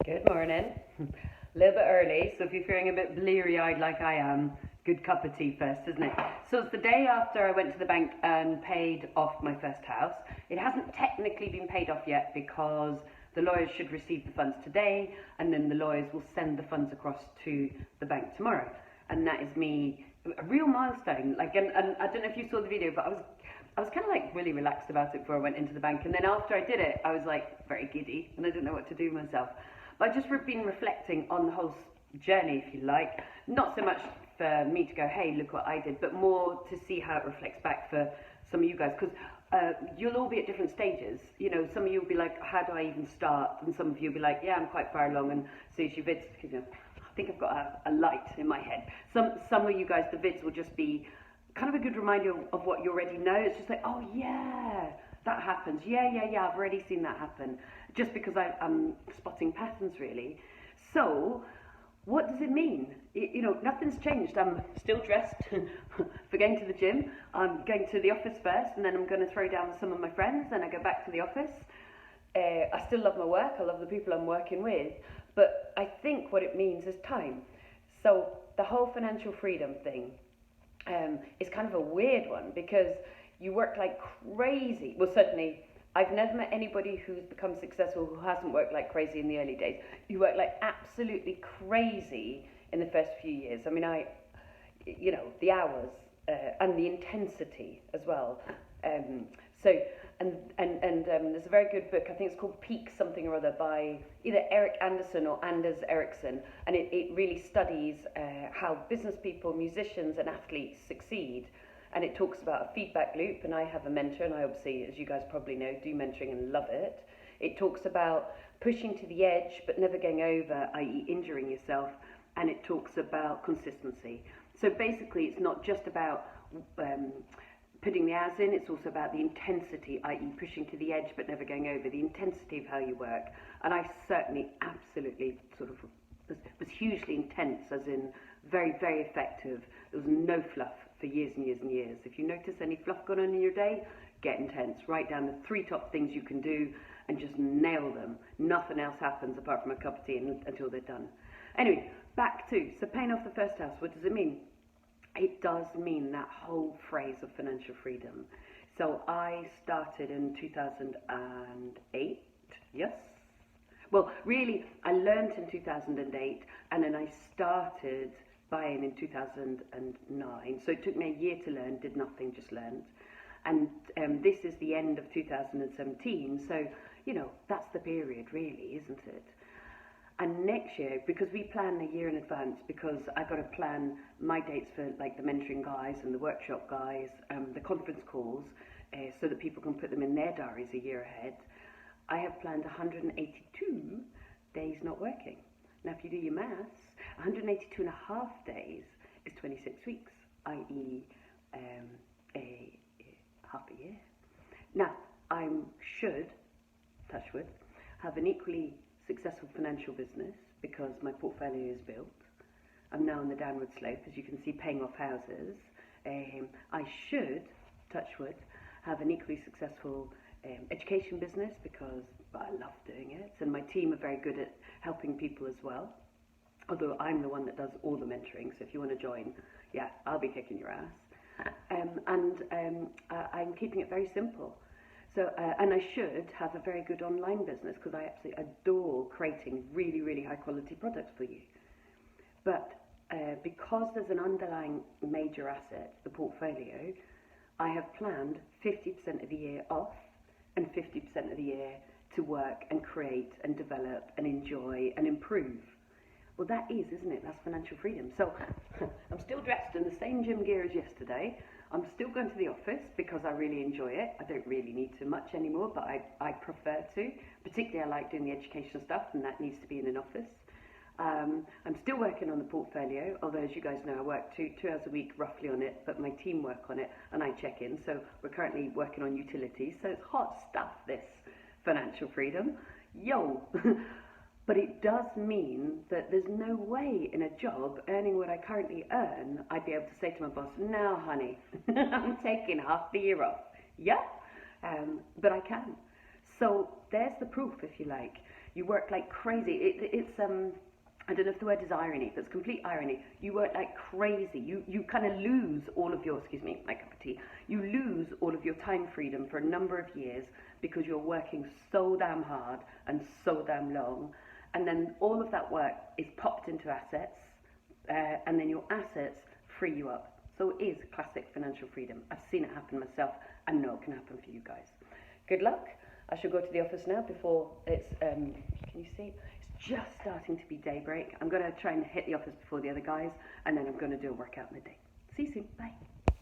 Good morning. A little bit early, so if you're feeling a bit bleary-eyed like I am, good cup of tea first, isn't it? So it's the day after I went to the bank and paid off my first house. It hasn't technically been paid off yet because the lawyers should receive the funds today, and then the lawyers will send the funds across to the bank tomorrow. And that is me, a real milestone. And I don't know if you saw the video, but I was kind of like really relaxed about it before I went into the bank, and then after I did it, I was like very giddy, and I didn't know what to do with myself. But I've just been reflecting on the whole journey, if you like. Not so much for me to go, hey, look what I did, but more to see how it reflects back for some of you guys. Because you'll all be at different stages. You know, some of you will be like, how do I even start? And some of you will be like, yeah, I'm quite far along. And so your vids, you know, I think I've got a light in my head. Some of you guys, the vids will just be kind of a good reminder of what you already know. It's just like, oh yeah, that happens. Yeah, I've already seen that happen. Just because I'm spotting patterns, really. So, what does it mean? You know, nothing's changed. I'm still dressed for going to the gym. I'm going to the office first, and then I'm going to throw down with some of my friends, then I go back to the office. I still love my work. I love the people I'm working with. But I think what it means is time. So, the whole financial freedom thing is kind of a weird one because you work like crazy. Well, certainly, I've never met anybody who's become successful who hasn't worked like crazy in the early days. You work like absolutely crazy in the first few years. I mean, you know, the hours and the intensity as well. There's a very good book, I think it's called Peak something or other, by either Eric Anderson or Anders Ericsson, and it really studies how business people, musicians and athletes succeed. And it talks about a feedback loop, and I have a mentor, and I obviously, as you guys probably know, do mentoring and love it. It talks about pushing to the edge but never going over, i.e. injuring yourself, and it talks about consistency. So basically it's not just about putting the hours in, it's also about the intensity, i.e. pushing to the edge but never going over, the intensity of how you work. And I certainly absolutely sort of was hugely intense, as in very, very effective. There was no fluff for years and years and years. If you notice any fluff going on in your day, get intense. Write down the 3 top things you can do and just nail them. Nothing else happens apart from a cup of tea until they're done. Anyway, back to, so paying off the first house, what does it mean? It does mean that whole phrase of financial freedom. So I started in 2008, yes? Well, really, I learned in 2008, and then I started buying in 2009. So it took me a year to learn, did nothing, just learned. And this is the end of 2017, so, you know, that's the period, really, isn't it? And next year, because we plan a year in advance, because I've got to plan my dates for like the mentoring guys and the workshop guys, the conference calls, so that people can put them in their diaries a year ahead. I have planned 182 days not working. Now, if you do your maths, 182 and a half days is 26 weeks, i.e. a half a year. Now, I should, touch wood, have an equally successful financial business because my portfolio is built. I'm now on the downward slope, as you can see, paying off houses. I should, touch wood, have an equally successful education business because I love doing it, and my team are very good at helping people as well. Although I'm the one that does all the mentoring, so if you want to join, yeah, I'll be kicking your ass. I'm keeping it very simple. So, and I should have a very good online business because I absolutely adore creating really, really high quality products for you. But because there's an underlying major asset, the portfolio, I have planned 50% of the year off and 50% of the year to work and create and develop and enjoy and improve. Well, that is, isn't it? That's financial freedom. So I'm still dressed in the same gym gear as yesterday. I'm still going to the office because I really enjoy it. I don't really need to much anymore, but I prefer to. Particularly, I like doing the educational stuff, and that needs to be in an office. I'm still working on the portfolio, although as you guys know, I work two hours a week roughly on it, but my team work on it and I check in. So we're currently working on utilities. So it's hot stuff, this financial freedom. Yo! But it does mean that there's no way in a job earning what I currently earn, I'd be able to say to my boss, no, honey, I'm taking half the year off. Yeah, but I can. So there's the proof, if you like. You work like crazy. It's I don't know if the word is irony, but it's complete irony. You work like crazy. You kind of lose all of your, excuse me, my cup of tea. You lose all of your time freedom for a number of years because you're working so damn hard and so damn long. And then all of that work is popped into assets, and then your assets free you up. So it is classic financial freedom. I've seen it happen myself, and know it can happen for you guys. Good luck. I shall go to the office now before it's, can you see? It's just starting to be daybreak. I'm going to try and hit the office before the other guys, and then I'm going to do a workout in the day. See you soon. Bye.